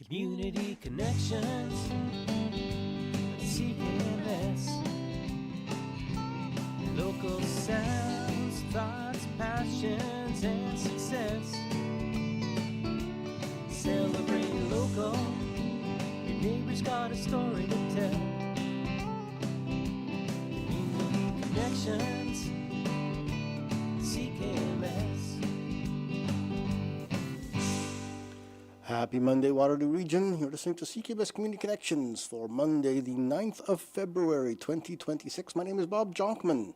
Community connections, CKMS. Local sounds, thoughts, passions, and success. Celebrate local, your neighbor's got a story to tell. Community connections, CKMS. Happy Monday, Waterloo Region. You're listening to CKMS Community Connections for Monday, the 9th of February, 2026. My name is Bob Jonkman.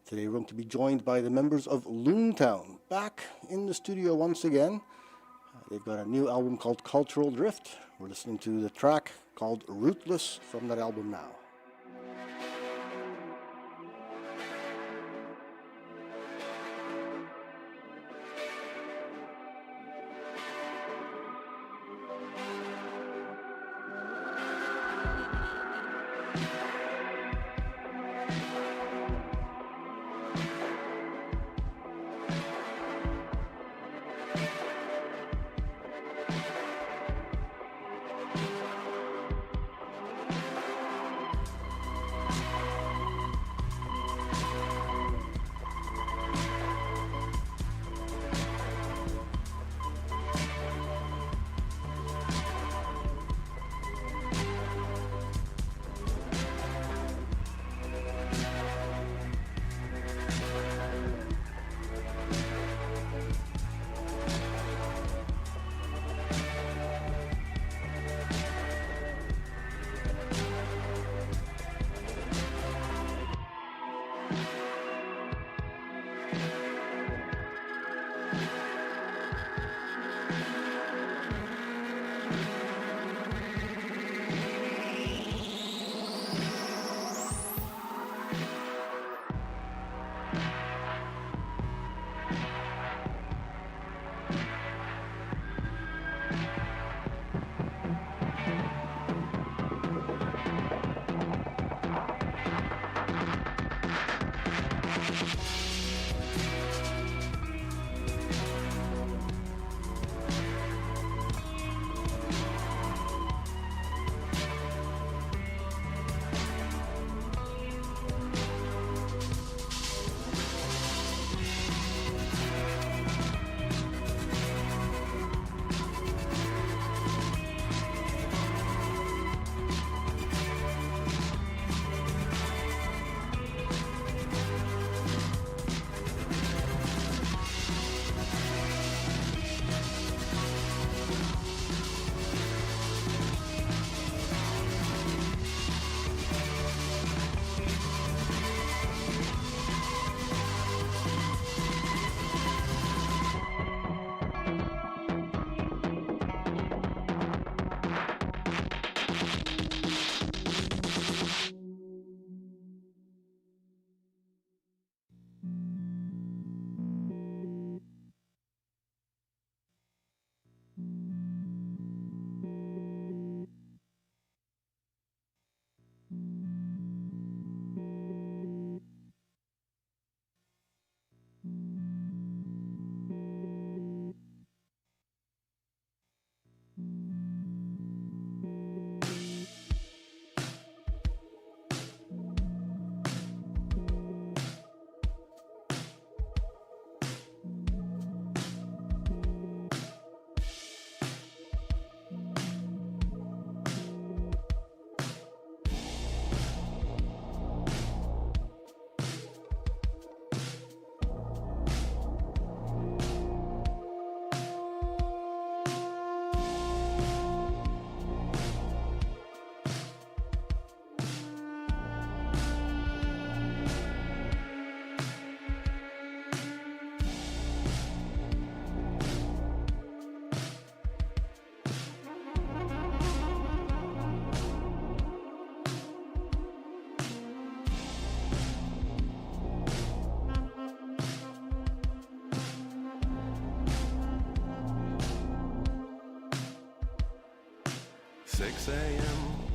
Today we're going to be joined by the members of Loon Town, back in the studio once again. They've got a new album called Cultural Drift. We're listening to the track called Rootless from that album now.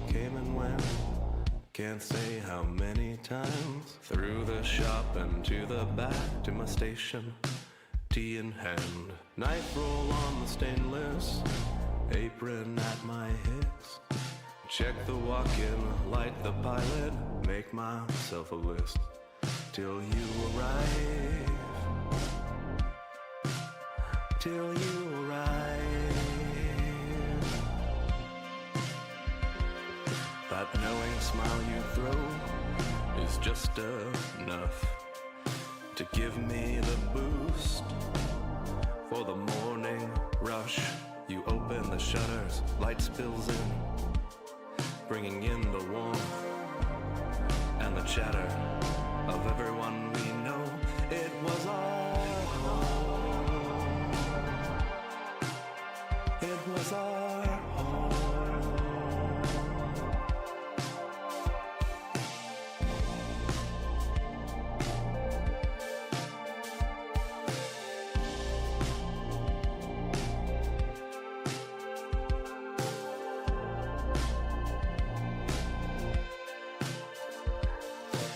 Came and went, can't say how many times. Through the shop and to the back to my station, tea in hand. Knife roll on the stainless, apron at my hips. Check the walk-in, light the pilot, make myself a list till you arrive. Till you arrive. That knowing smile you throw is just enough to give me the boost for the morning rush. You open the shutters, light spills in, bringing in the warmth and the chatter of everyone we know. It was our home. It was our home.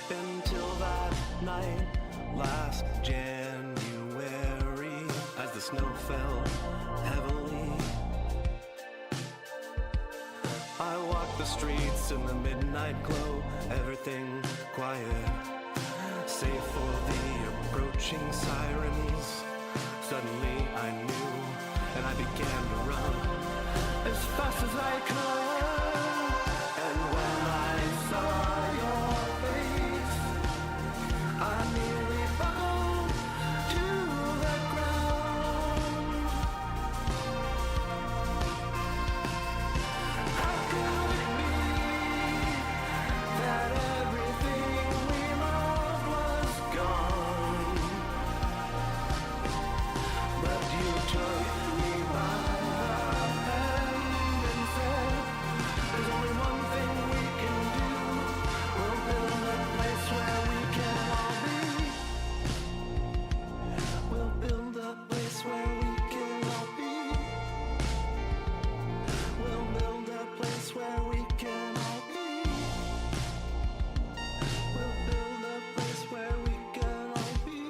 Until that night last January, as the snow fell heavily, I walked the streets in the midnight glow, everything quiet, save for the approaching sirens. Suddenly I knew, and I began to run as fast as I could. And when I saw your face, I nearly fell to the ground. How could it be that everything we loved was gone? But you took me by the hand and said, there's only one thing we can do. We'll build a place where we can all be. We'll build a place where we can all be. We'll build a place where we can all be. We'll build a place where we can all be.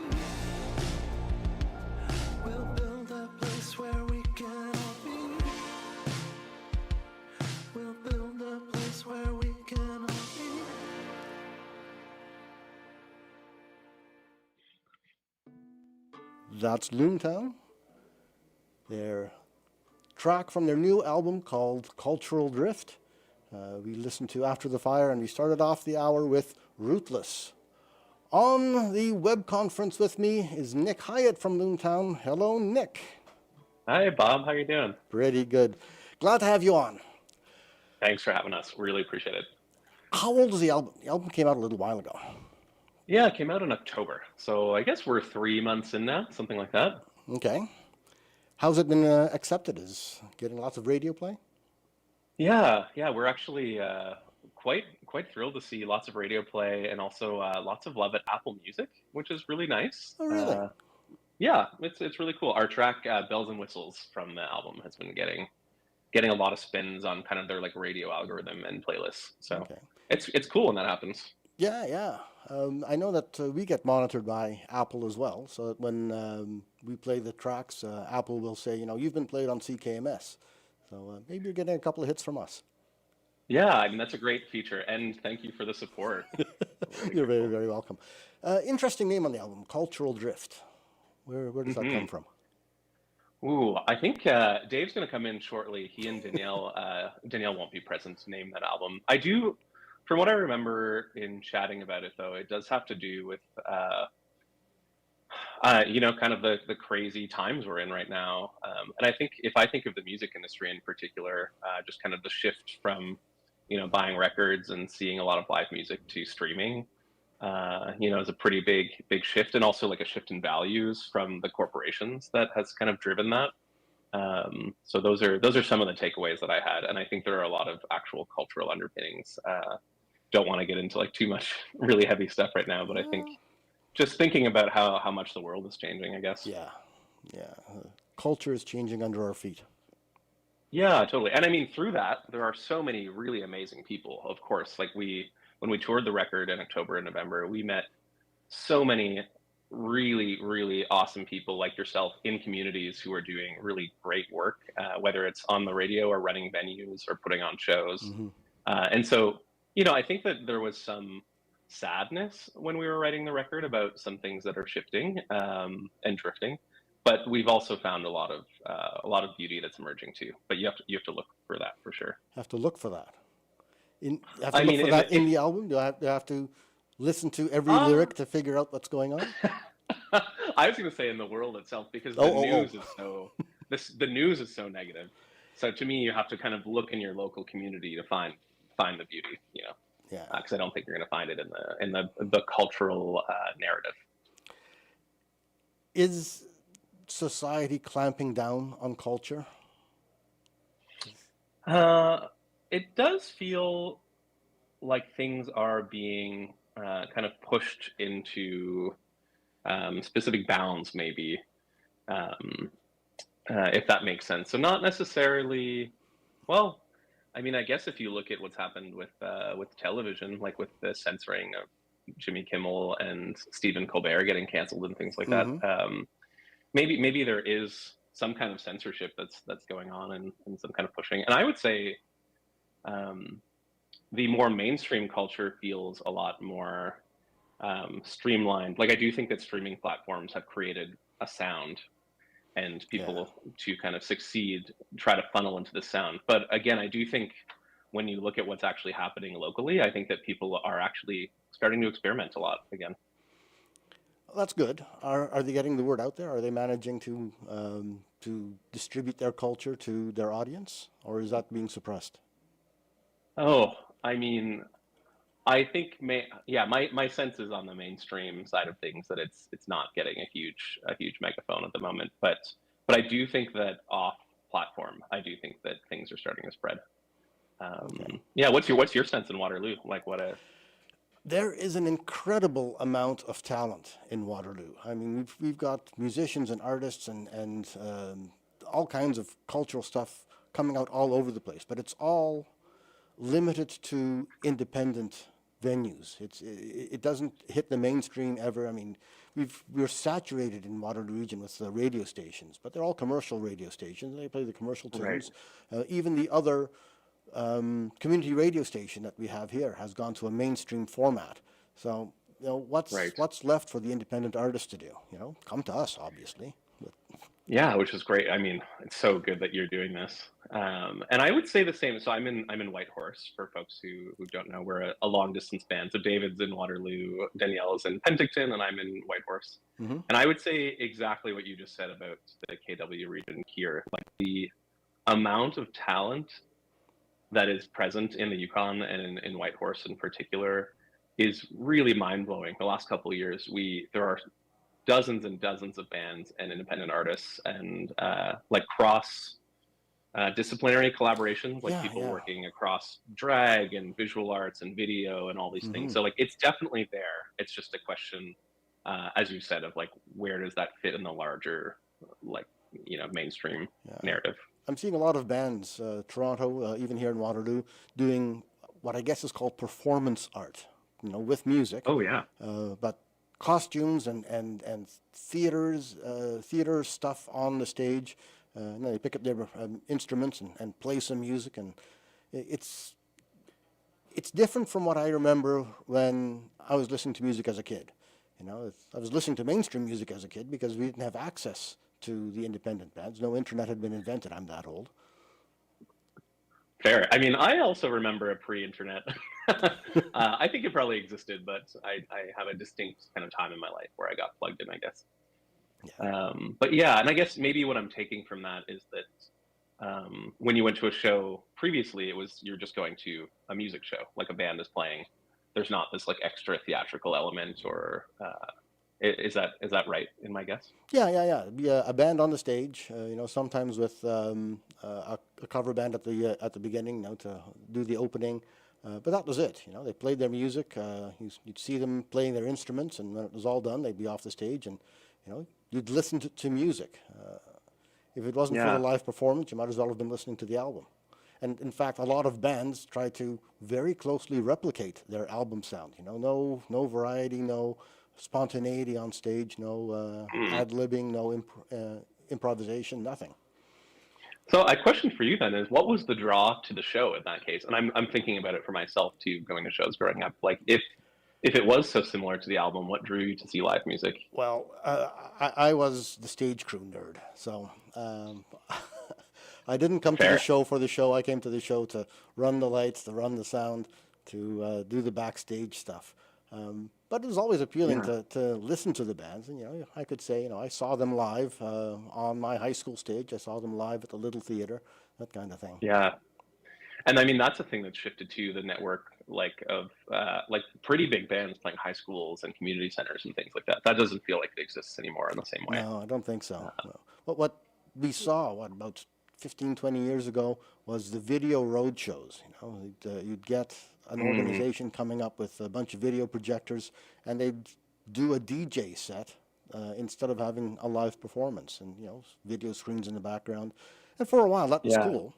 We'll build a place where we can all be. We'll build a place where we can all be. That's Loon Town. Their track from their new album called Cultural Drift. We listened to After the Fire, and we started off the hour with Rootless. On the web conference with me is Nick Hyatt from Loon Town. Hello, Nick. Hi, Bob. How you doing? Pretty good. Glad to have you on. Thanks for having us. Really appreciate it. How old is the album? The album came out a little while ago. Yeah, it came out in October. So I guess we're 3 months in now, something like that. Okay. How's it been accepted? Is getting lots of radio play? Yeah, we're actually quite thrilled to see lots of radio play and also lots of love at Apple Music, which is really nice. Oh, really? Yeah, it's really cool. Our track Bells and Whistles from the album has been getting a lot of spins on kind of their like radio algorithm and playlists. So Okay. it's cool when that happens. Yeah. I know that we get monitored by Apple as well. So that when we play the tracks, Apple will say, you've been played on CKMS. So maybe you're getting a couple of hits from us. Yeah, I mean that's a great feature, and thank you for the support. Really You're very, grateful. very welcome. Interesting name on the album, Cultural Drift. Where does that come from? Ooh, I think Dave's going to come in shortly. He and Danielle won't be present to name that album. I do, from what I remember in chatting about it, though, it does have to do with, kind of the crazy times we're in right now. And I think if I think of the music industry in particular, just kind of the shift from, buying records and seeing a lot of live music to streaming, is a pretty big shift, and also like a shift in values from the corporations that has kind of driven that. So those are some of the takeaways that I had, and I think there are a lot of actual cultural underpinnings. Don't want to get into like too much really heavy stuff right now, but I think just thinking about how much the world is changing, I guess. Yeah. Culture is changing under our feet. Yeah, totally. And I mean, through that, there are so many really amazing people. Of course, like when we toured the record in October and November, we met so many really, really awesome people like yourself in communities who are doing really great work, whether it's on the radio or running venues or putting on shows. Hmm. And so, I think that there was some sadness when we were writing the record about some things that are shifting and drifting. But we've also found a lot of beauty that's emerging too. But you have to look for that for sure. Have to look for that. Have to I look mean, for that in the album. Do I have to listen to every uh, lyric to figure out what's going on? I was going to say in the world itself because Oh, oh, the news is so negative. So to me, you have to kind of look in your local community to find the beauty, yeah. because I don't think you're going to find it in the cultural narrative. Is society clamping down on culture? Uh, it does feel like things are being kind of pushed into specific bounds, maybe, um, if that makes sense. So not necessarily. Well, I mean, I guess if you look at what's happened with television, like with the censoring of Jimmy Kimmel and Stephen Colbert getting canceled and things like that, Hmm. maybe there is some kind of censorship that's going on and some kind of pushing. And I would say um, the more mainstream culture feels a lot more streamlined. Like I do think that streaming platforms have created a sound, and Yeah. people to kind of succeed try to funnel into the sound. But again, I do think when you look at what's actually happening locally, I think that people are actually starting to experiment a lot again. That's good. Are they getting the word out there? Are they managing to distribute their culture to their audience, or is that being suppressed? Oh, I mean, I think my sense is on the mainstream side of things that it's not getting a huge megaphone at the moment. But I do think that off platform, I do think that things are starting to spread. Okay. Yeah, what's your sense in Waterloo? Like what a There is an incredible amount of talent in Waterloo. I mean, we've got musicians and artists and all kinds of cultural stuff coming out all over the place, but it's all limited to independent venues. It doesn't hit the mainstream ever. I mean, we're saturated in Waterloo region with the radio stations, but they're all commercial radio stations. They play the commercial right. tunes. Even the other community radio station that we have here has gone to a mainstream format. So, Right. what's left for the independent artist to do? Come to us, obviously. But, Yeah, which is great. I mean, it's so good that you're doing this. And I would say the same. So I'm in Whitehorse for folks who don't know. We're a long distance band. So David's in Waterloo, Danielle's in Penticton, and I'm in Whitehorse. mhm. And I would say exactly what you just said about the KW region here. Like the amount of talent that is present in the Yukon and in Whitehorse in particular is really mind blowing. The last couple of years, there are dozens and dozens of bands and independent artists and like cross disciplinary collaborations, like Yeah, people yeah. working across drag and visual arts and video and all these things. Hmm. So like it's definitely there. It's just a question, as you said, of like where does that fit in the larger like mainstream Yeah. narrative. I'm seeing a lot of bands, Toronto, even here in Waterloo, doing what I guess is called performance art, with music, Oh yeah. but costumes and theater stuff on the stage. And then they pick up their instruments and play some music, and it's it's different from what I remember when I was listening to music as a kid. I was listening to mainstream music as a kid because we didn't have access to the independent bands. No internet had been invented. I'm that old. Fair. I mean, I also remember a pre-internet. I think it probably existed, but I have a distinct kind of time in my life where I got plugged in, I guess. Yeah. But yeah, and I guess maybe what I'm taking from that is that when you went to a show previously, you're just going to a music show, like a band is playing. There's not this like extra theatrical element, or is that right in my guess? Yeah. Be a band on the stage. Sometimes with a cover band at the beginning, to do the opening. But that was it. They played their music. You'd see them playing their instruments, and when it was all done, they'd be off the stage, and you'd listen to music. If it wasn't for the Yeah. live performance, you might as well have been listening to the album. And in fact, a lot of bands try to very closely replicate their album sound. No variety, no spontaneity on stage, no Hmm. ad-libbing, no improvisation, nothing. So, a question for you then is, what was the draw to the show in that case? And I'm thinking about it for myself too, going to shows growing up. Like, if it was so similar to the album, what drew you to see live music? Well, I was the stage crew nerd, so I didn't come to the Fair. show for the show. I came to the show to run the lights, to run the sound, to do the backstage stuff. But it was always appealing Yeah. to listen to the bands, and I could say, I saw them live on my high school stage. I saw them live at the Little Theater, that kind of thing. Yeah. And I mean, that's a thing that's shifted to the network, like of like pretty big bands playing high schools and community centers and things like that. That doesn't feel like it exists anymore in the same way. No, I don't think so. No. What we saw, about 15, 20 years ago, was the video road shows. You'd get an Mm, organization coming up with a bunch of video projectors, and they'd do a DJ set instead of having a live performance, and video screens in the background. And for a while, that was yeah. cool,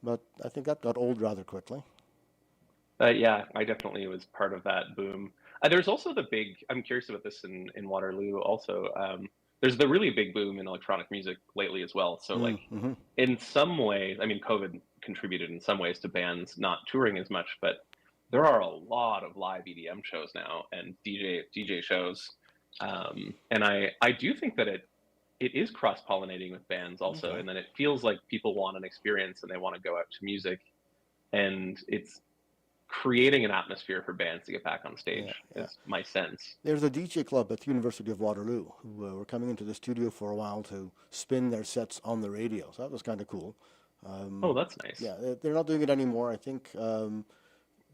but I think that got old rather quickly. Yeah, I definitely was part of that boom. There's also the big, I'm curious about this in Waterloo also. There's the really big boom in electronic music lately as well. So, like, Mm-hmm. in some ways, I mean, COVID contributed in some ways to bands not touring as much, but there are a lot of live EDM shows now and DJ shows. And I do think that it is cross-pollinating with bands also, Okay. and then it feels like people want an experience and they want to go out to music, and it's creating an atmosphere for bands to get back on Yeah, stage yeah. is my sense. There's a DJ club at the University of Waterloo who were coming into the studio for a while to spin their sets on the radio. So that was kind of cool. Oh, that's nice. Yeah, they're not doing it anymore. I think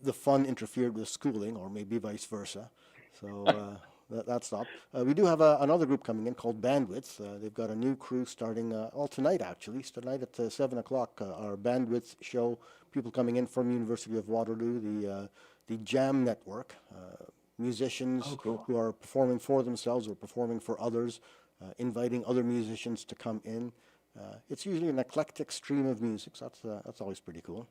the fun interfered with schooling, or maybe vice versa. So that stopped. We do have another group coming in called Bandwidth. They've got a new crew starting, tonight actually. It's tonight at 7 o'clock. Our Bandwidth show, people coming in from University of Waterloo, the Jam Network. Oh, Musicians cool. who are performing for themselves or performing for others, inviting other musicians to come in. It's usually an eclectic stream of music, so that's always pretty cool.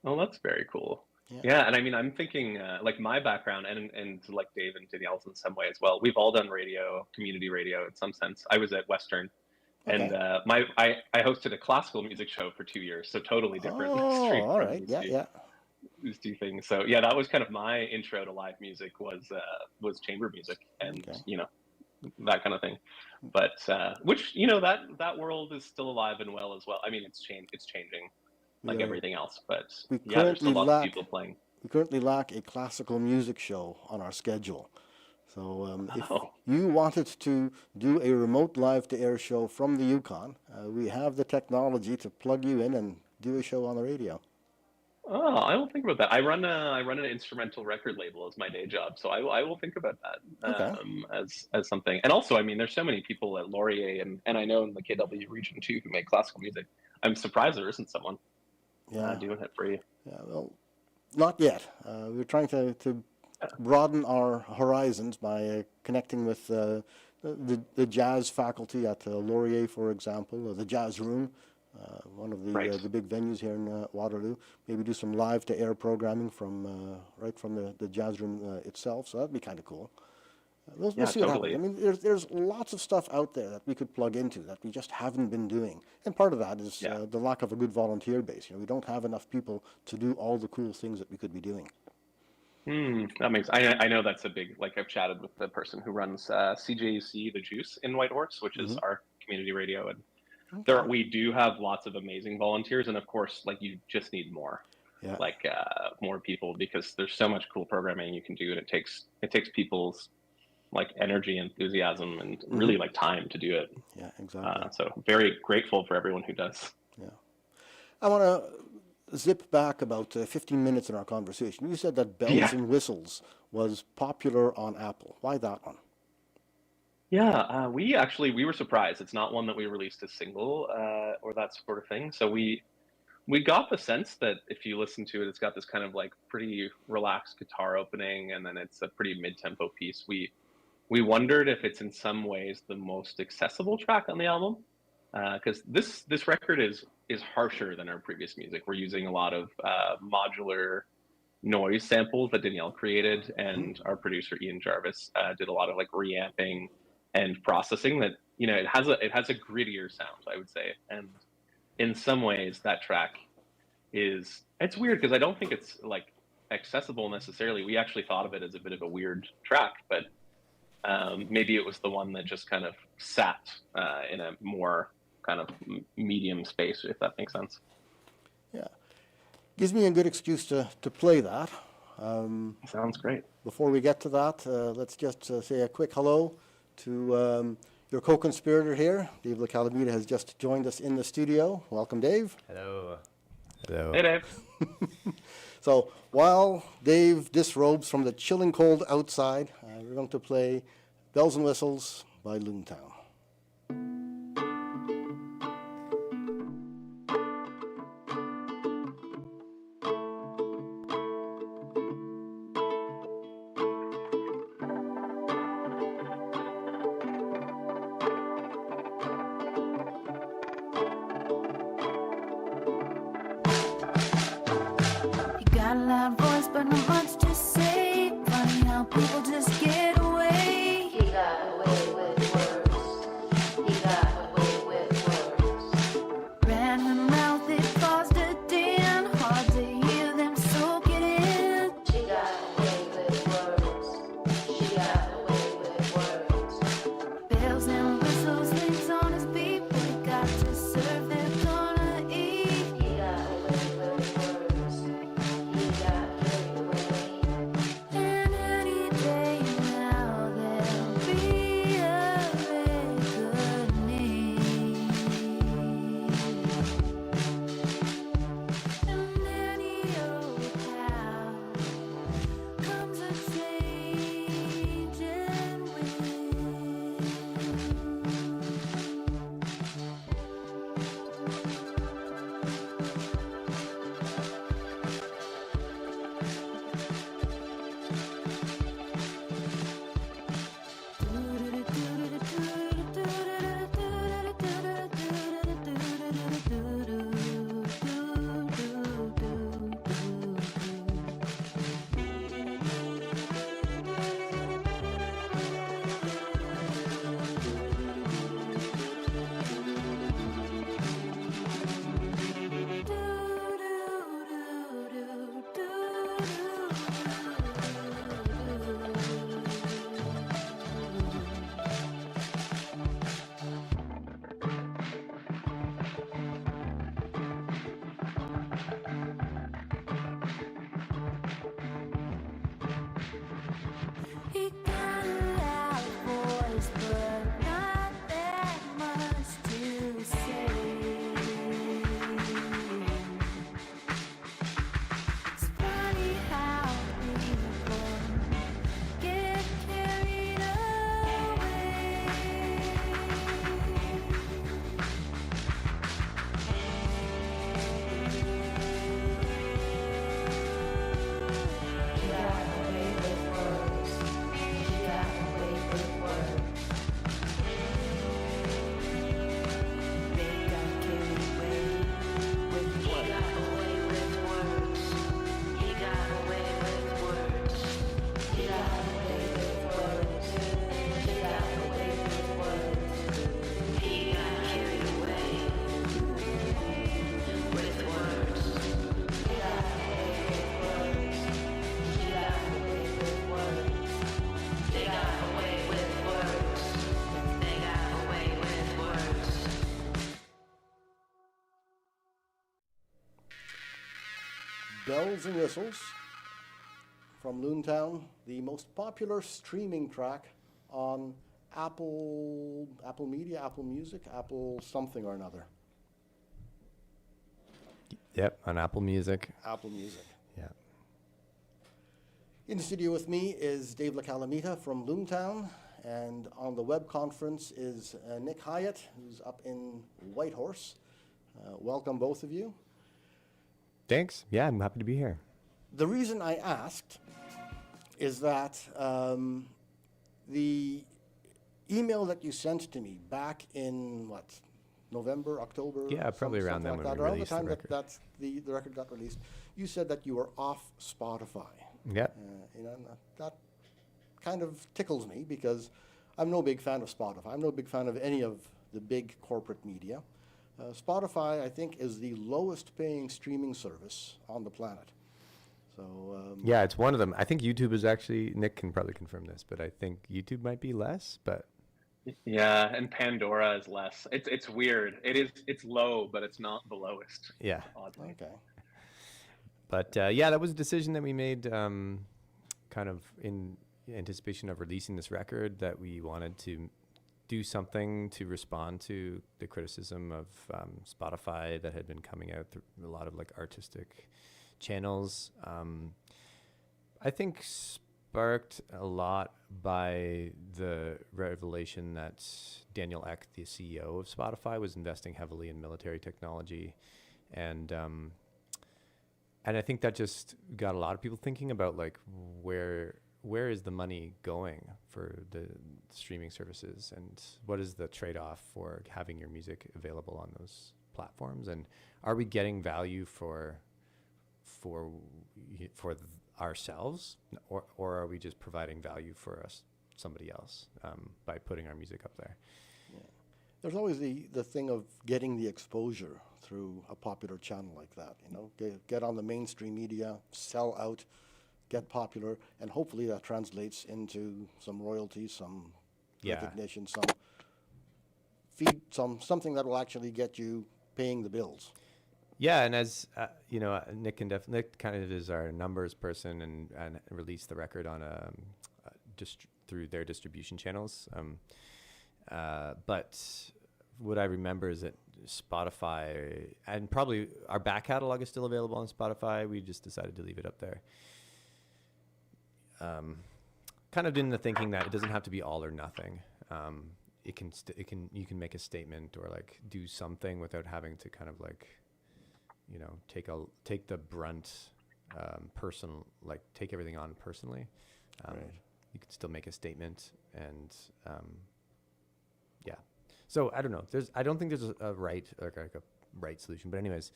Oh, that's very cool. Yeah. Yeah, and I mean, I'm thinking like my background and like Dave and Danielle's in some way as well. We've all done radio, community radio in some sense. I was at Western, and Okay. I hosted a classical music show for 2 years, so totally different Oh, stream all from right. Yeah, yeah. these two things. So yeah, that was kind of my intro to live music was chamber music and Okay. that kind of thing. But which that world is still alive and well as well. I mean, it's changing We like are everything else, but we yeah, there's currently still lots of lack people playing. we currently lack a classical music show on our schedule. So if Oh, you wanted to do a remote live to air show from the Yukon, we have the technology to plug you in and do a show on the radio. oh, I will think about that. I run an instrumental record label as my day job, so I will think about that Okay. as something. And also, I mean, there's so many people at Laurier and I know in the KW region too who make classical music. I'm surprised there isn't someone Yeah. doing it for you. Yeah. Well, not yet. We're trying to broaden our horizons by connecting with the jazz faculty at Laurier, for example, or the Jazz Room, one of Right. the big venues here in Waterloo. Maybe do some live to air programming from right from the Jazz Room itself. So that'd be kind of cool. We'll Yeah, see what happens. totally. I mean, there's lots of stuff out there that we could plug into that we just haven't been doing, and part of that is Yeah. the lack of a good volunteer base. We don't have enough people to do all the cool things that we could be doing. That makes I know that's a big, like, I've chatted with the person who runs CJUC The Juice in Whitehorse, which is Hmm. our community radio, and Okay. we do have lots of amazing volunteers, and of course, like, you just need more, Yeah. like more people, because there's so much cool programming you can do, and it takes people's like energy, enthusiasm, and really like time to do it. Yeah. Exactly. So very grateful for everyone who does. Yeah. I want to zip back about 15 minutes in our conversation. You said that Bells Yeah. and Whistles was popular on Apple. Why that one? Yeah, we were surprised. It's not one that we released as single or that sort of thing. So we got the sense that if you listen to it, it's got this kind of like pretty relaxed guitar opening, and then it's a pretty mid-tempo piece. We wondered if it's in some ways the most accessible track on the album, because this record is harsher than our previous music. We're using a lot of modular noise samples that Danielle created, and our producer Ian Jarvis did a lot of like reamping and processing. That it has a grittier sound, I would say, and in some ways that track it's weird because I don't think it's like accessible necessarily. We actually thought of it as a bit of a weird track, but maybe it was the one that just kind of sat in a more kind of medium space, if that makes sense. Yeah. Gives me a good excuse to play that. Sounds great. Before we get to that, let's just say a quick hello to your co-conspirator here. Dave LaCalamita has just joined us in the studio. Welcome, Dave. Hello. Hello. Hey, Dave. So while Dave disrobes from the chilling cold outside, we're going to play Bells and Whistles by Loon Town. Got a loud voice, but not much to say. Funny how people just get away. He got away with words. He got away with words. Ran her mouth, it caused a din. Hard to hear them soak it in. She got away with words. She got away with words. Bells and whistles, things on his beat. We got to serve them gonna eat. He got away with words. He got carried away. And any day now there'll be a reckoning. And any old house comes a changing wind. He got a loud voice, but not that much to say. It's funny how people get carried away. He got away with words. He got away with words. They got carried away with words. He got away with words. He got away with words. He got away with words. He got away with words. He got carried away with words. He got away with words. He got away with words. They got away with words. They got away with words. Bells and Whistles from Loon Town, the most popular streaming track on Apple Media, Apple Music, Apple something or another. Yep, on Apple Music. Apple Music. Yeah. In the studio with me is Dave LaCalamita from Loon Town, and on the web conference is Nick Hyatt, who's up in Whitehorse. Welcome, both of you. Thanks. Yeah, I'm happy to be here. The reason I asked is that the email that you sent to me back in, November, October. Yeah, probably around something then like when that. we Around the released the time record. the record got released, you said that you were off Spotify. Yep. And that kind of tickles me because I'm no big fan of Spotify. I'm no big fan of any of the big corporate media. Spotify, I think, is the lowest paying streaming service on the planet. So Yeah, it's one of them. I think YouTube is actually, Nick can probably confirm this, but I think YouTube might be less, but Yeah, and Pandora is less. It's weird. It's low, but it's not the lowest. yeah. Oddly. okay. But yeah, that was a decision that we made kind of in anticipation of releasing this record, that we wanted to do something to respond to the criticism of Spotify that had been coming out through a lot of like artistic channels. I think sparked a lot by the revelation that Daniel Ek, the CEO of Spotify, was investing heavily in military technology, and I think that just got a lot of people thinking about like where is the money going for the streaming services, and what is the trade-off for having your music available on those platforms, and are we getting value for ourselves, or are we just providing value for somebody else by putting our music up there? There's always the thing of getting the exposure through a popular channel like that. You know, get on the mainstream media, sell out, get popular, and hopefully that translates into some royalties, some recognition, some feed, something that will actually get you paying the bills. Yeah, and as you know, Nick kind of is our numbers person and released the record on just through their distribution channels. But what I remember is that Spotify, and probably our back catalog is still available on Spotify. We just decided to leave it up there. Kind of in the thinking that it doesn't have to be all or nothing. You can make a statement or like do something without having to kind of like, you know, take the brunt, take everything on personally. Right. You can still make a statement, and yeah. So I don't know. I don't think there's a right solution. But anyways,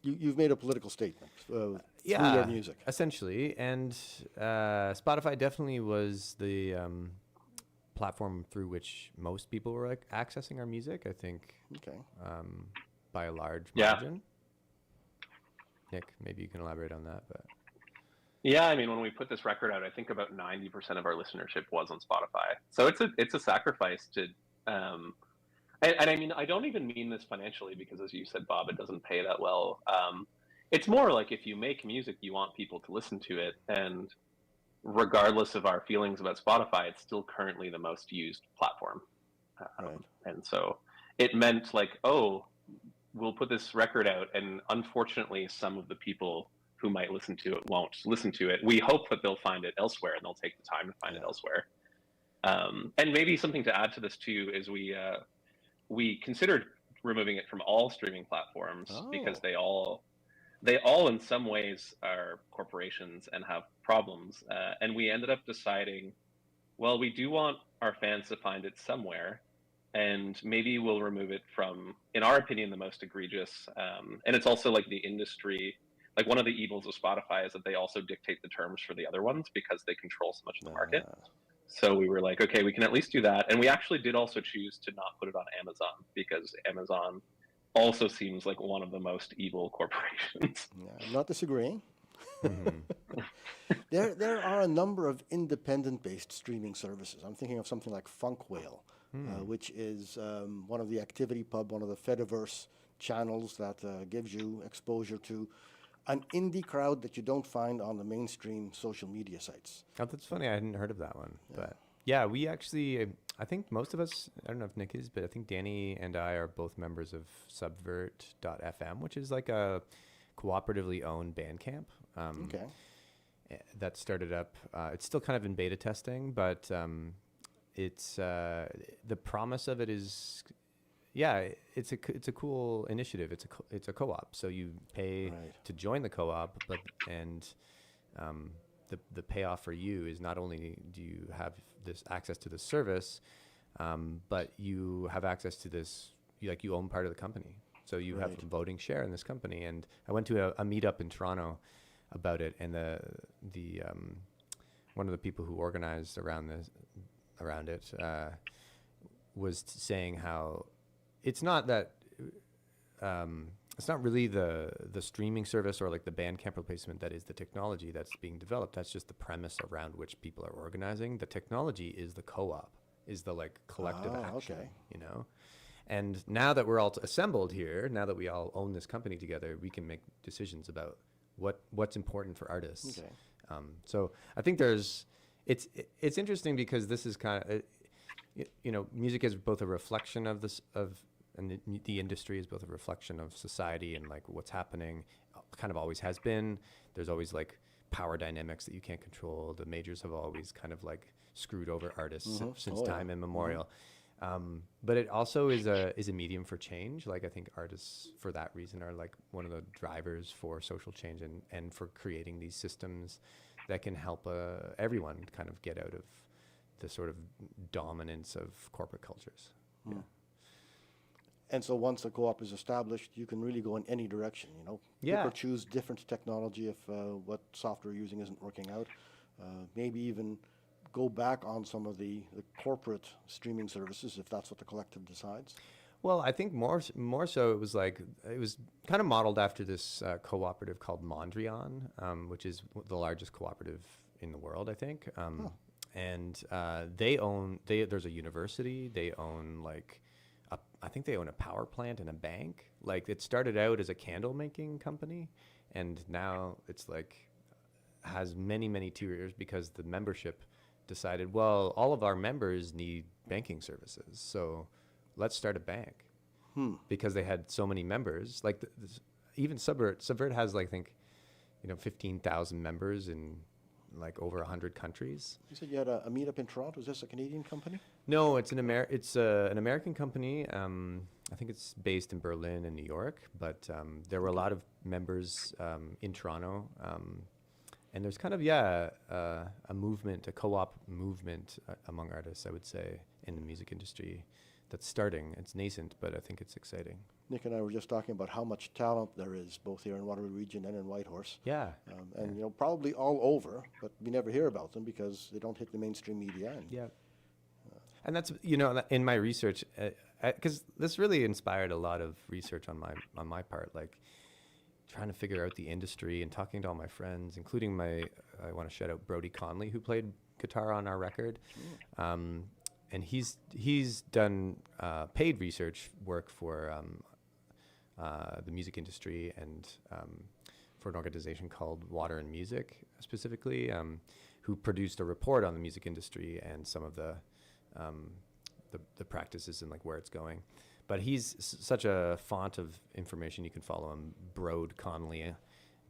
You've made a political statement through yeah, your music. essentially, and Spotify definitely was the platform through which most people were like accessing our music. I think. Okay. By a large Yeah. margin. Nick, maybe you can elaborate on that. But Yeah, I mean, when we put this record out, I think about 90% of our listenership was on Spotify. So it's a sacrifice to, and I mean, I don't even mean this financially because, as you said, Bob, it doesn't pay that well. It's more like if you make music, you want people to listen to it, and regardless of our feelings about Spotify, it's still currently the most used platform. Right. And so it meant like, oh, we'll put this record out, and unfortunately, some of the people who might listen to it won't listen to it. We hope that they'll find it elsewhere, and they'll take the time to find it elsewhere. And maybe something to add to this too is we considered removing it from all streaming platforms because they all in some ways are corporations and have problems. And we ended up deciding, well, we do want our fans to find it somewhere. And maybe we'll remove it from, in our opinion, the most egregious. And it's also like the industry, like one of the evils of Spotify is that they also dictate the terms for the other ones because they control so much of the market. So we were like, okay, we can at least do that. And we actually did also choose to not put it on Amazon because Amazon also seems like one of the most evil corporations. Yeah, I'm not disagreeing. There are a number of independent-based streaming services. I'm thinking of something like Funk Whale, which is one of the Activity Pub, one of the Fediverse channels that gives you exposure to an indie crowd that you don't find on the mainstream social media sites. oh, that's funny. I hadn't heard of that one. But yeah, we actually, I think most of us, I don't know if Nick is, but I think Danny and I are both members of Subvert.fm, which is like a cooperatively owned Bandcamp. Okay. That started up. It's still kind of in beta testing, but it's the promise of it is, yeah, it's a cool initiative. It's a co-op, so you pay to join the co-op, but the payoff for you is not only do you have this access to the service, but you have access to this, you own part of the company. So you have a voting share in this company. And I went to a meetup in Toronto about it, and the one of the people who organized around it was saying how it's not that it's not really the streaming service or like the Bandcamp replacement that is the technology that's being developed. That's just the premise around which people are organizing. The technology is the co-op, is the like collective action, you know? And now that we're all assembled here, now that we all own this company together, we can make decisions about what's important for artists. Okay. So I think it's interesting because this is kind of, music is both a reflection of and the industry is both a reflection of society and like what's happening, kind of always has been. There's always like power dynamics that you can't control. The majors have always kind of like screwed over artists since time immemorial. But it also is a medium for change. Like I think artists for that reason are like one of the drivers for social change and for creating these systems that can help everyone kind of get out of the sort of dominance of corporate cultures. Yeah. And so once a co-op is established, you can really go in any direction, you know? Yeah. People choose different technology if what software you're using isn't working out. Maybe even go back on some of the corporate streaming services if that's what the collective decides. Well, I think more so it was kind of modeled after this cooperative called Mondrian, which is the largest cooperative in the world, I think. And there's a university, they own like, I think they own a power plant and a bank. Like it started out as a candle making company, and now it's like has many tiers because the membership decided, well, all of our members need banking services, so let's start a bank. Because they had so many members. Like even Subvert has like I think 15,000 members in like over 100 countries. You said you had a meetup in Toronto. Is this a Canadian company? No, it's an American company. I think it's based in Berlin and New York, but there were a lot of members in Toronto. And there's kind of, a movement, a co-op movement among artists, I would say, in the music industry that's starting. It's nascent, but I think it's exciting. Nick and I were just talking about how much talent there is, both here in Waterloo Region and in Whitehorse. Yeah. And probably all over, but we never hear about them because they don't hit the mainstream media. And that's, in my research, because this really inspired a lot of research on my part, like trying to figure out the industry and talking to all my friends, including I want to shout out Brody Conley, who played guitar on our record. And he's done paid research work for the music industry and for an organization called Water and Music specifically, who produced a report on the music industry and some of the practices and like where it's going. But he's such a font of information. You can follow him, Brode Conley,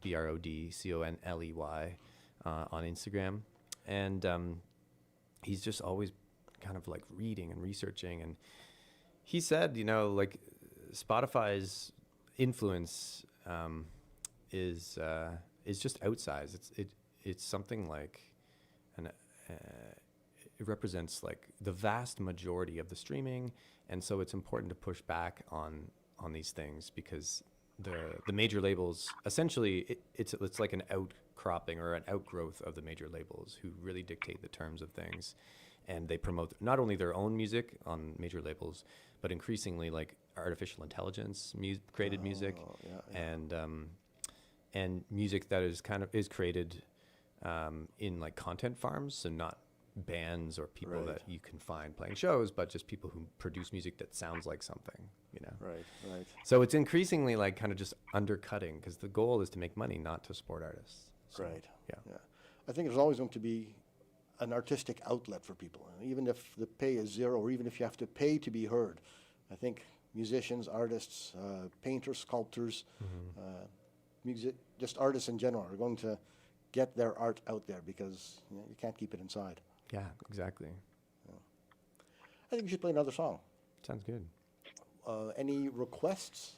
BRODCONLEY, on Instagram, and he's just always kind of like reading and researching. And he said, like Spotify's influence is just outsized. It's something like it represents like the vast majority of the streaming, and so it's important to push back on these things because the major labels essentially it's like an outcropping or an outgrowth of the major labels who really dictate the terms of things, and they promote not only their own music on major labels, but increasingly like artificial intelligence created music, and music that is created in like content farms, so not bands or people that you can find playing shows, but just people who produce music that sounds like something, Right. So it's increasingly like kind of just undercutting because the goal is to make money, not to support artists. So, Right. Yeah. I think there's always going to be an artistic outlet for people, even if the pay is zero or even if you have to pay to be heard. I think musicians, artists, painters, sculptors, just artists in general are going to get their art out there because you can't keep it inside. Yeah, exactly. I think we should play another song. Sounds good. Any requests?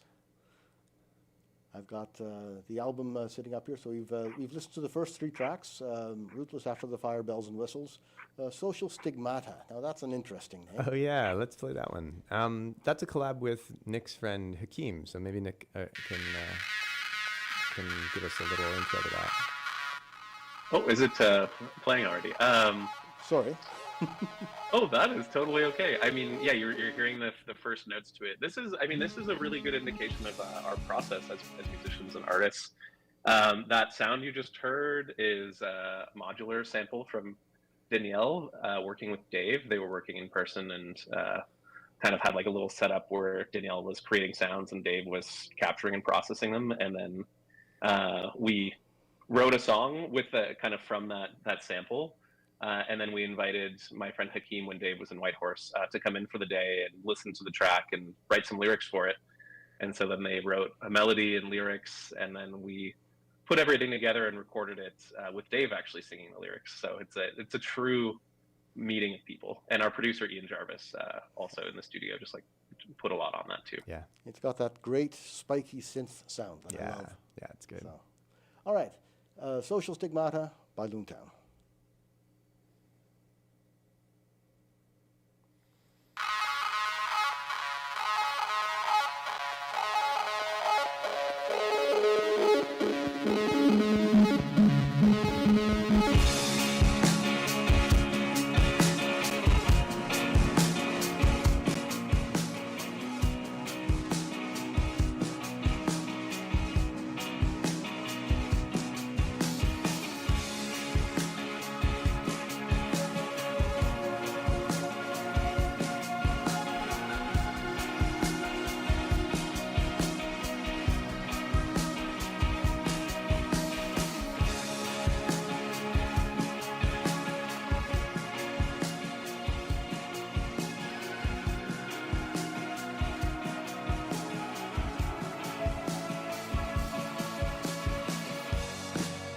I've got the album sitting up here. So we've listened to the first 3 tracks: "Ruthless After the Fire," "Bells and Whistles," "Social Stigmata." Now that's an interesting name. Oh yeah, let's play that one. That's a collab with Nick's friend Hakeem. So maybe Nick can give us a little intro to that. Oh, is it playing already? Sorry. Oh, that is totally okay. I mean, yeah, you're hearing the first notes to it. This is a really good indication of our process as musicians and artists. That sound you just heard is a modular sample from Danielle working with Dave. They were working in person and kind of had like a little setup where Danielle was creating sounds and Dave was capturing and processing them. And then we wrote a song with kind of from that sample. And then we invited my friend Hakeem, when Dave was in Whitehorse, to come in for the day and listen to the track and write some lyrics for it. And so then they wrote a melody and lyrics, and then we put everything together and recorded it with Dave actually singing the lyrics. So it's a true meeting of people. And our producer Ian Jarvis also in the studio just like put a lot on that too. Yeah. It's got that great spiky synth sound that I love. Yeah, it's good. So, all right, "Social Stigmata" by Loon Town.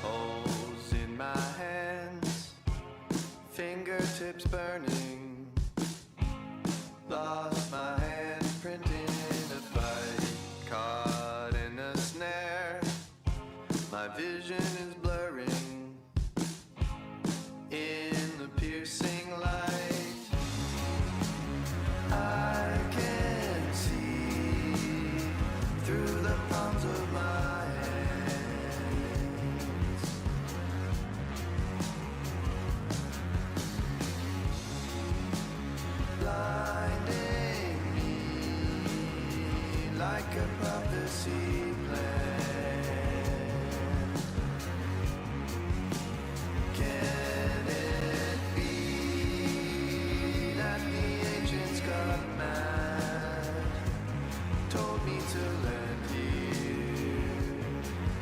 Holes in my hands, fingertips burning. Lost my handprint in a fight, caught in a snare. My vision is blurring in the piercing light. I can see through the palms of my hands. Blinding me like a prophecy plan. Can it be that the ancients got mad? Told me to land here,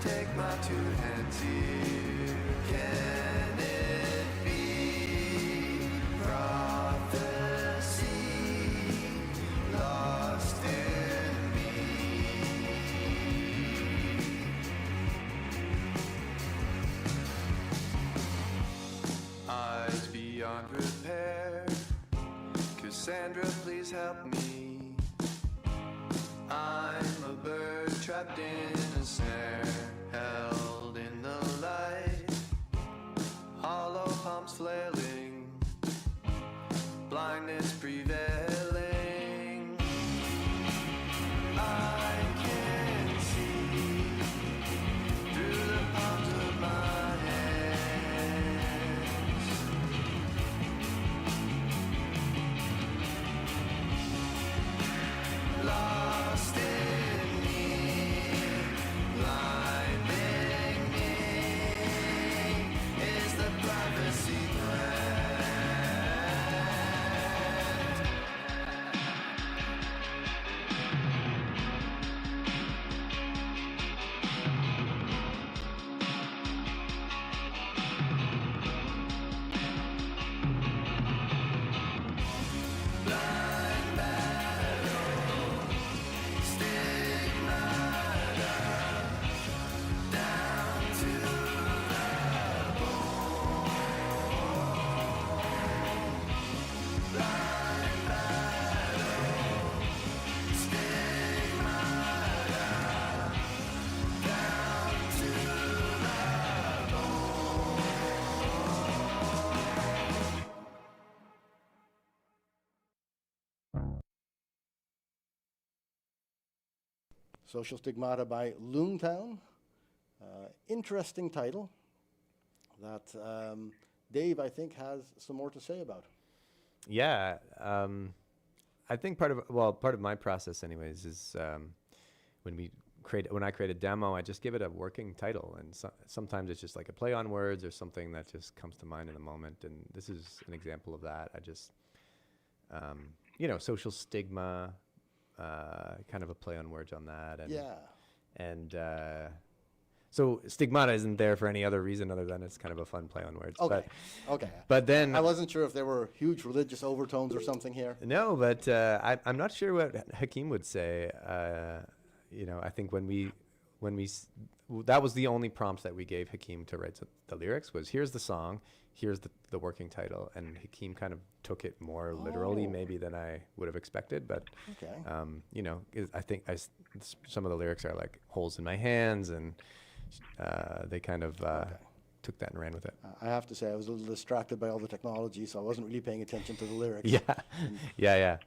take my 2 hands here. Can it be prophecy lost in me? Eyes beyond repair, Cassandra, please help me. I'm a bird trapped in a snare, held in the light, hollow palms flailing, blindness prevailing. I can see through the palms of my hands. Lost in me, blind. Social Stigmata by Loon Town. Interesting title that Dave, I think, has some more to say about. Yeah, I think part of my process, anyways, is when I create a demo, I just give it a working title, and sometimes it's just like a play on words or something that just comes to mind in the moment. And this is an example of that. I just, social stigma, kind of a play on words on that, and and so stigmata isn't there for any other reason other than it's kind of a fun play on words. Okay. But then I wasn't sure if there were huge religious overtones or something here. No, but I'm not sure what Hakeem would say. I think that was the only prompt that we gave Hakeem to write the lyrics was, here's the song, here's the working title, and Hakeem kind of took it more literally maybe than I would have expected. But I think some of the lyrics are like holes in my hands, and they kind of took that and ran with it. I have to say, I was a little distracted by all the technology, so I wasn't really paying attention to the lyrics. Yeah.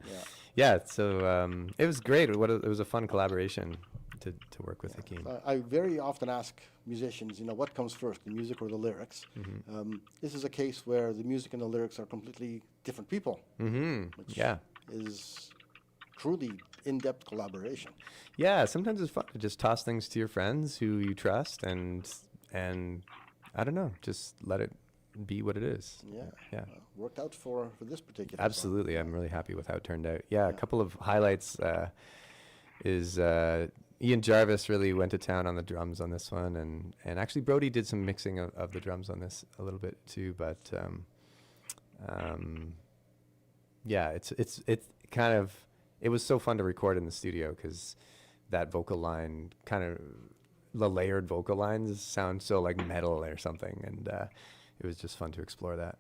So it was great. It was a fun collaboration to work with Hakeem. I very often ask musicians, what comes first, the music or the lyrics? Mm-hmm. This is a case where the music and the lyrics are completely different people, which is truly in-depth collaboration. Yeah, sometimes it's fun to just toss things to your friends who you trust, and I don't know, just let it be what it is. Yeah. Worked out for this particular Absolutely. song. I'm really happy with how it turned out. Yeah, a couple of highlights is Ian Jarvis really went to town on the drums on this one, and actually Brody did some mixing of the drums on this a little bit too, but it's kind of, it was so fun to record in the studio because that vocal line, kind of the layered vocal lines, sound so like metal or something, and it was just fun to explore that.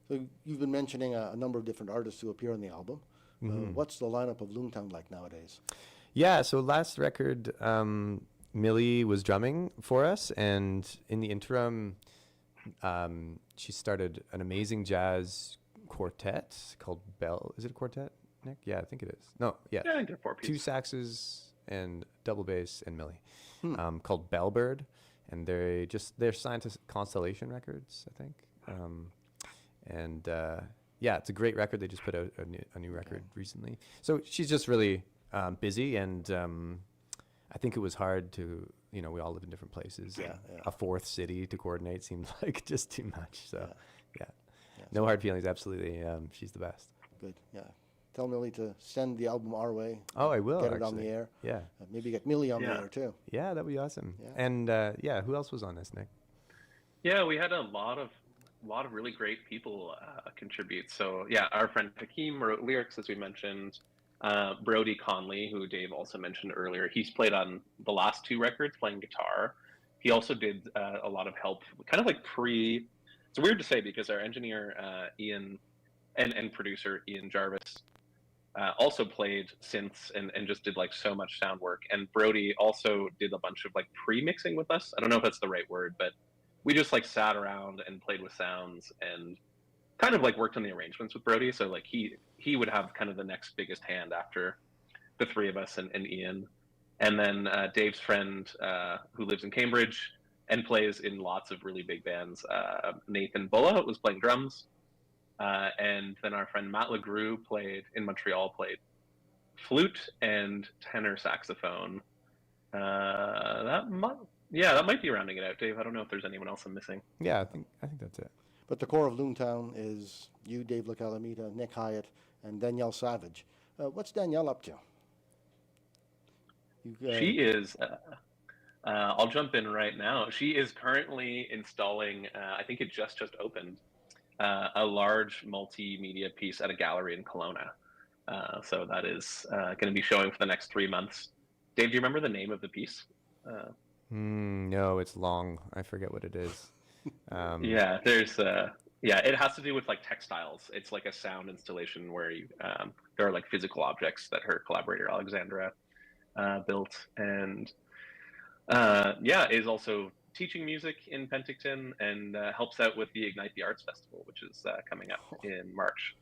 So you've been mentioning a number of different artists who appear on the album. What's the lineup of Loon Town like nowadays? Yeah, so last record, Millie was drumming for us, and in the interim, she started an amazing jazz quartet called Bell. Is it a quartet, Nick? Yeah, I think it is. No, yeah. Yeah, I think they're 4 pieces. 2 saxes and double bass and Millie, called Bellbird, and they're signed to Constellation Records, I think. It's a great record. They just put out a new record recently. So she's just really busy, and I think it was hard to, we all live in different places. A fourth city to coordinate seemed like just too much. So, no hard feelings. Absolutely, she's the best. Good. Yeah. Tell Millie to send the album our way. Oh, I will. Get it on the air. Yeah. Maybe get Millie on the air too. Yeah, that'd be awesome. Yeah. And who else was on this, Nick? Yeah, we had a lot of really great people contribute. So our friend Hakeem wrote lyrics, as we mentioned. Brody Conley, who Dave also mentioned earlier, he's played on the last 2 records playing guitar. He also did a lot of help, kind of like it's weird to say because our engineer Ian and producer Ian Jarvis also played synths and just did like so much sound work. And Brody also did a bunch of like pre-mixing with us. I don't know if that's the right word, but we just like sat around and played with sounds and kind of like worked on the arrangements with Brody. So like he would have kind of the next biggest hand after the 3 of us and Ian. And then Dave's friend who lives in Cambridge and plays in lots of really big bands, Nathan Bulla was playing drums. And then our friend Matt LeGroux played flute and tenor saxophone. That might be rounding it out, Dave. I don't know if there's anyone else I'm missing. Yeah, I think that's it. But the core of Loon Town is you, Dave LaCalamita, Nick Hyatt, and Danielle Savage. What's Danielle up to? She is, I'll jump in right now. She is currently installing, I think it just opened, a large multimedia piece at a gallery in Kelowna. So that is going to be showing for the next 3 months. Dave, do you remember the name of the piece? No, it's long. I forget what it is. It has to do with like textiles. It's like a sound installation where there are like physical objects that her collaborator Alexandra built, and is also teaching music in Penticton and helps out with the Ignite the Arts Festival, which is coming up in March,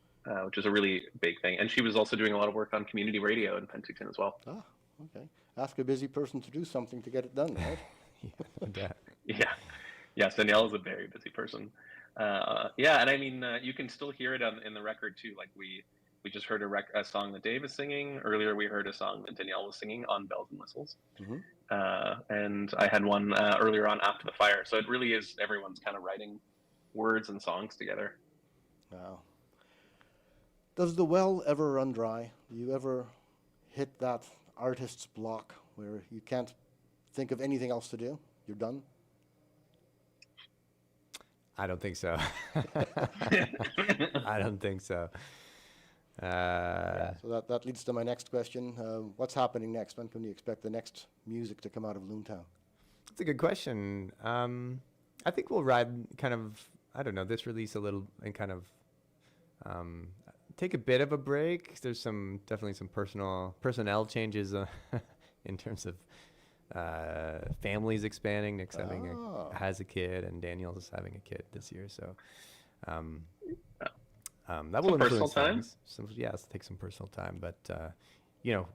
which is a really big thing. And she was also doing a lot of work on community radio in Penticton as well. Okay. Ask a busy person to do something to get it done, right? Yeah, no doubt. Yeah. Yes, Danielle is a very busy person. Yeah, and I mean, you can still hear it in the record too. Like we just heard a song that Dave is singing. Earlier, we heard a song that Danielle was singing on Bells and Whistles. Mm-hmm. And I had one earlier on After the Fire. So it really is everyone's kind of writing words and songs together. Wow. Does the well ever run dry? Do you ever hit that artist's block where you can't think of anything else to do? You're done? I don't think so. I don't think so. So that leads to my next question. What's happening next? When can we expect the next music to come out of Loon Town? That's a good question. I think we'll ride kind of, I don't know, this release a little and kind of take a bit of a break. There's definitely some personnel changes in terms of families expanding. Nick's has a kid, and Daniel's having a kid this year. So that will influence things. Let's take some personal time. But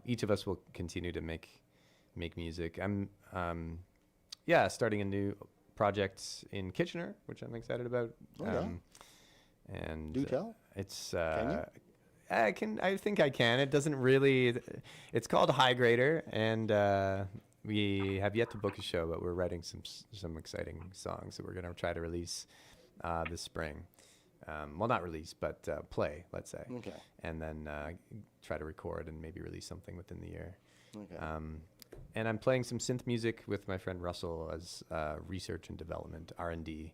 each of us will continue to make music. I'm starting a new project in Kitchener, which I'm excited about. And do tell. It's Can you? I think I can. It doesn't really. It's called High Grader, and we have yet to book a show, but we're writing some exciting songs that we're going to try to release this spring. Well, not release, but play, let's say. Okay. And then try to record and maybe release something within the year. Okay. And I'm playing some synth music with my friend Russell as research and development, R&D.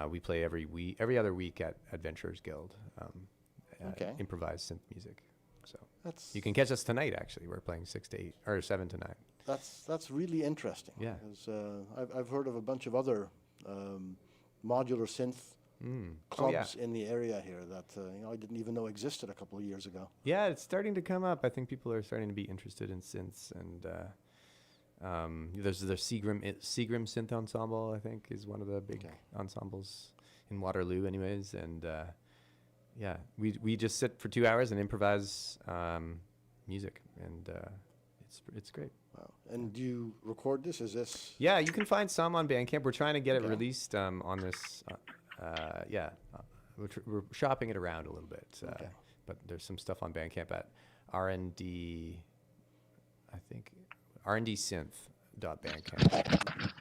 We play every other week at Adventurers Guild. Improvised synth music. So you can catch us tonight. Actually, we're playing 6 to 8 or 7 to 9. That's really interesting. Yeah. Because I've heard of a bunch of other modular synth clubs in the area here that I didn't even know existed a couple of years ago. Yeah, it's starting to come up. I think people are starting to be interested in synths, and there's the Seagram Synth Ensemble. I think is one of the big ensembles in Waterloo, anyways. And we just sit for 2 hours and improvise music, and it's great. Wow. And do you record this? Is this? Yeah, you can find some on Bandcamp. We're trying to get it released on this. We're shopping it around a little bit. But there's some stuff on Bandcamp at R&D. I think rndsynth.bandcamp.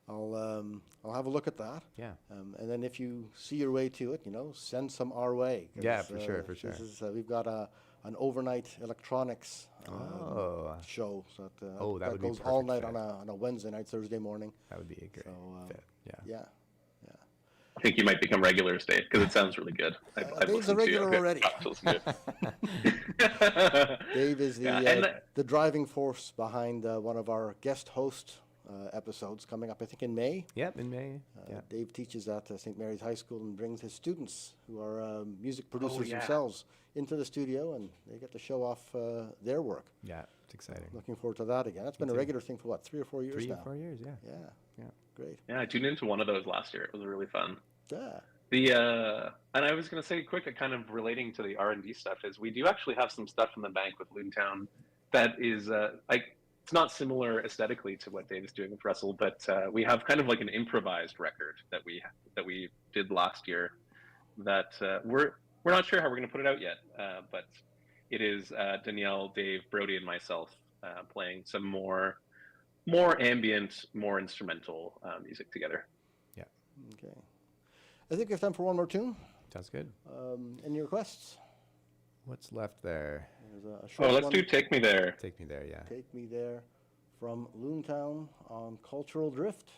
I'll have a look at that. Yeah. And then if you see your way to it, send some our way. Yeah, for sure. This is, we've got an overnight electronics show. So that goes all night on a Wednesday night, Thursday morning. That would be a great fit. Yeah. I think you might become regulars, Dave, because it sounds really good. Dave's a regular already. Dave is the driving force behind one of our guest host episodes coming up, I think, in May. Yep, in May. Dave teaches at St. Mary's High School and brings his students, who are music producers themselves, into the studio, and they get to show off their work. Yeah, it's exciting. Looking forward to that again. That's been a regular thing for, 3 or 4 years now? 3 or 4 years, yeah. Yeah, great. Yeah, I tuned into one of those last year. It was really fun. Yeah. And I was going to say quick, kind of relating to the R&D stuff, is we do actually have some stuff in the bank with Loon Town that is it's not similar aesthetically to what Dave is doing with Russell, but we have kind of like an improvised record that we did last year that we're not sure how we're going to put it out yet, but it is Danielle, Dave, Brody, and myself playing some more ambient, more instrumental music together. Yeah. Okay. I think we have time for one more tune. Sounds good. Any requests? What's left there? There's a short let's one. do Take Me There. Take Me There, yeah. Take Me There from Loon Town on Cultural Drift,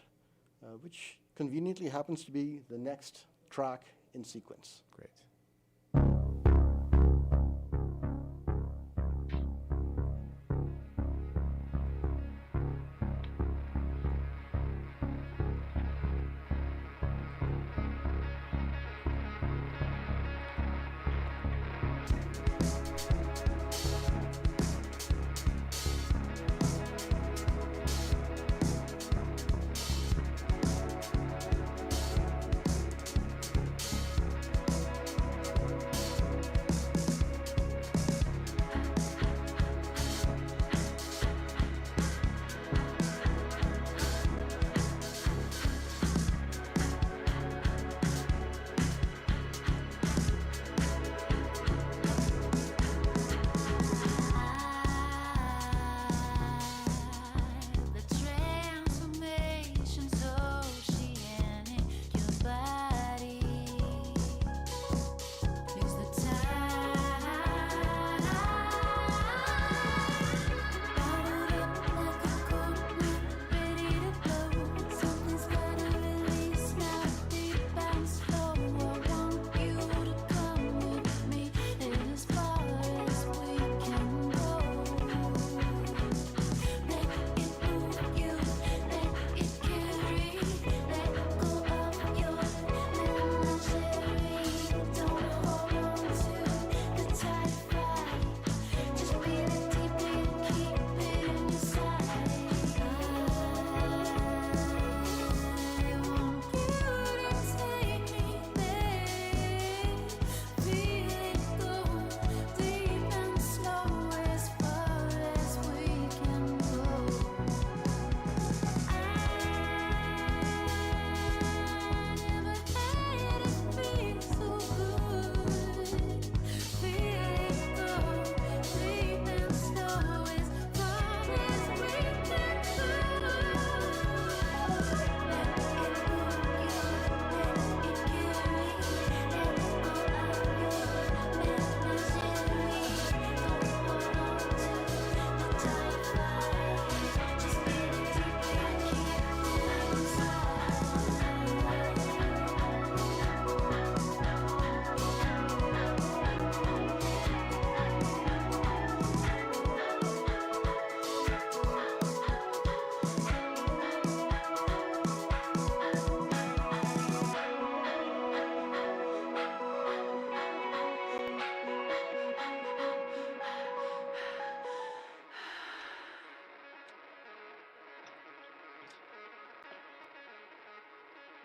which conveniently happens to be the next track in sequence. Great.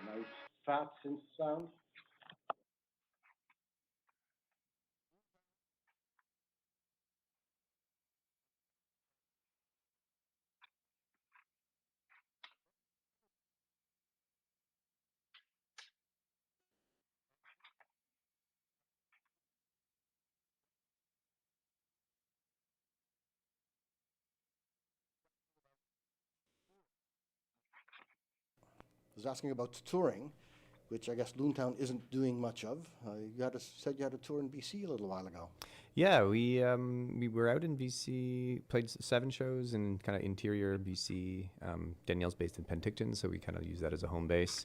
Nice fat synth sound. I was asking about touring, which I guess Loon Town isn't doing much of. Said you had a tour in BC a little while ago. Yeah, we were out in BC, played 7 shows in kind of interior BC. Danielle's based in Penticton, so we kind of use that as a home base,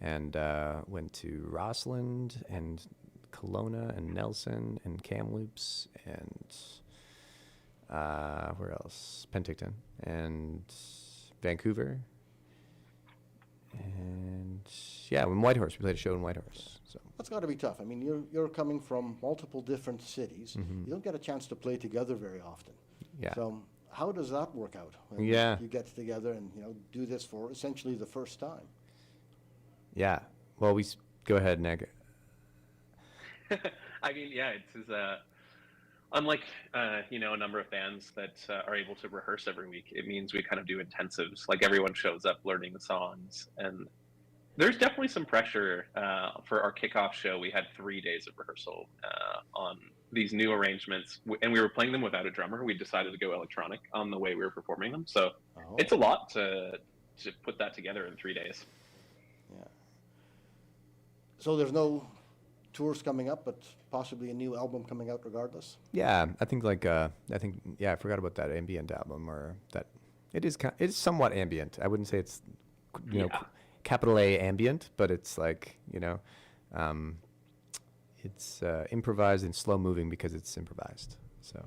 and went to Rossland and Kelowna and Nelson and Kamloops and where else? Penticton and Vancouver. And yeah, in Whitehorse, we played a show in Whitehorse. So That's got to be tough. I mean, you're coming from multiple different cities. You don't get a chance to play together very often. yeah, So how does that work out when Yeah. you get together and do this for essentially the first time? yeah. Well, go ahead, Nick. I mean, yeah, it's unlike a number of bands that are able to rehearse every week. It means we kind of do intensives. Like everyone shows up learning the songs, and there's definitely some pressure. For our kickoff show, we had 3 days of rehearsal on these new arrangements, and we were playing them without a drummer. We decided to go electronic on the way we were performing them, so Oh. it's a lot to put that together in 3 days. Yeah. So there's no tours coming up, but possibly a new album coming out regardless. Yeah, I think I forgot about that ambient album, or that it's somewhat ambient. I wouldn't say it's Yeah. capital A ambient, but it's like it's improvised and slow moving because it's improvised. So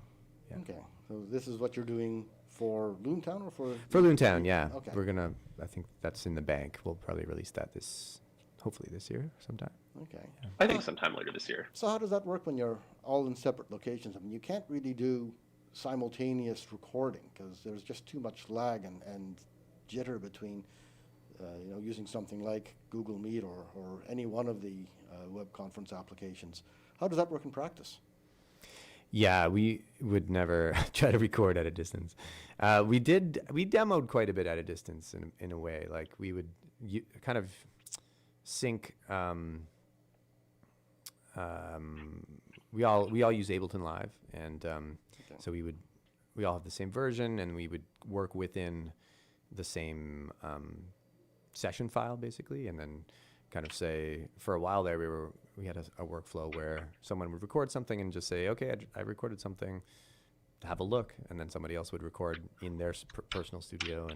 yeah. Okay. So this is what you're doing for Loon Town or for For Loontown, yeah, Okay. I think that's in the bank. We'll probably release that hopefully this year sometime. Okay. I think sometime later this year. So how does that work when you're all in separate locations? I mean, you can't really do simultaneous recording because there's just too much lag and jitter between, using something like Google Meet or any one of the web conference applications. How does that work in practice? Yeah, we would never try to record at a distance. We demoed quite a bit at a distance in a way. Like we would kind of sync. We all use Ableton Live, and so we all have the same version, and we would work within the same session file basically, and then kind of say, for a while there we had a workflow where someone would record something and just say, okay, I recorded something, have a look, and then somebody else would record in their personal studio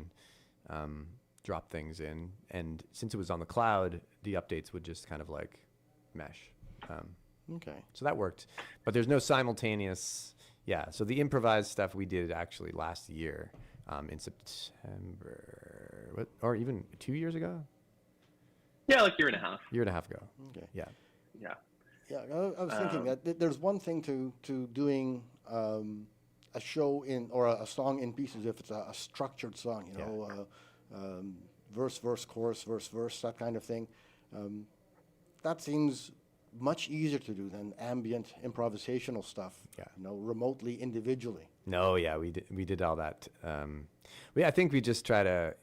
and drop things in. And since it was on the cloud, the updates would just kind of like mesh. Okay. So that worked, but there's no simultaneous. Yeah, so the improvised stuff we did actually last year in September, or even 2 years ago. Yeah, like year and a half. Year and a half ago. Okay. Yeah. Yeah. Yeah, I was thinking that there's one thing to doing a show or a song in pieces if it's a structured song, verse, chorus, verse, that kind of thing. That seems much easier to do than ambient improvisational stuff, Yeah. Remotely, individually. No, yeah, we did all that. I think we just try to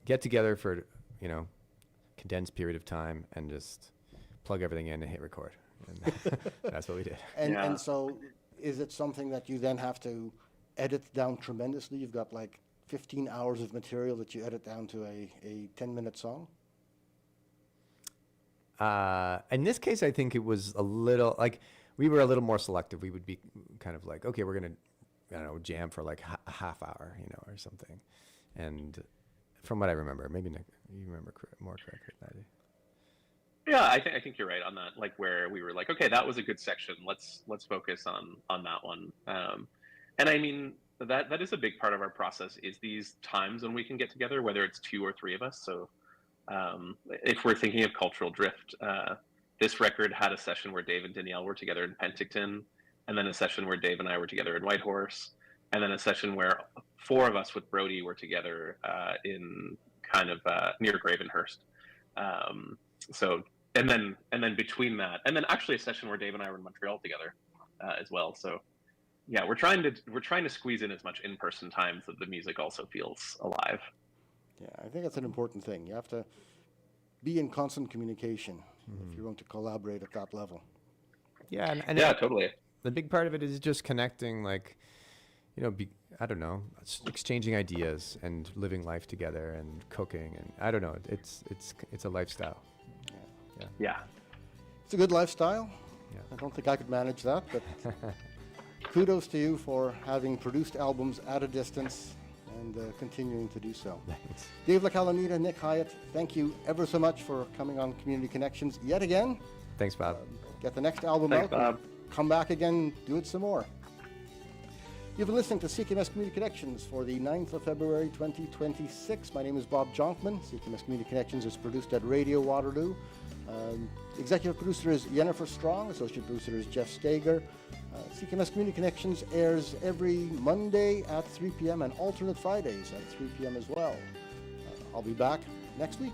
get together for condensed period of time and just plug everything in and hit record. And that's what we did. And so is it something that you then have to edit down tremendously? You've got like 15 hours of material that you edit down to a 10-minute song? In this case, I think it was a little like we were a little more selective. We would be kind of like, okay, we're gonna, jam for like a half hour, or something. And from what I remember, maybe Nick, you remember more correctly than I do. Yeah, I think you're right on that. Like where we were like, okay, that was a good section. Let's focus on that one. And I mean that is a big part of our process is these times when we can get together, whether it's 2 or 3 of us. So if we're thinking of cultural drift, this record had a session where Dave and Danielle were together in Penticton, and then a session where Dave and I were together in Whitehorse, and then a session where 4 of us with Brody were together in kind of near Gravenhurst. So and then between that, and then actually a session where Dave and I were in Montreal together as well. So yeah, we're trying to squeeze in as much in-person time so that the music also feels alive. Yeah, I think that's an important thing. You have to be in constant communication if you're going to collaborate at that level. Yeah, and Yeah, totally. the big part of it is just connecting, like, you know, I don't know, exchanging ideas and living life together and cooking, and I don't know, it's a lifestyle. Yeah. It's a good lifestyle. Yeah. I don't think I could manage that, but kudos to you for having produced albums at a distance and continuing to do so. Thanks. Dave LaCalamita, Nick Hyatt, thank you ever so much for coming on Community Connections yet again. Thanks, Bob. Get the next album Thanks, out Bob. and come back again, do it some more. You've been listening to CKMS Community Connections for the 9th of February 2026. My name is Bob Jonkman. CKMS Community Connections is produced at Radio Waterloo. Executive producer is Jennifer Strong. Associate producer is Jeff Stager. CKMS Community Connections airs every Monday at 3 p.m. and alternate Fridays at 3 p.m. as well. I'll be back next week.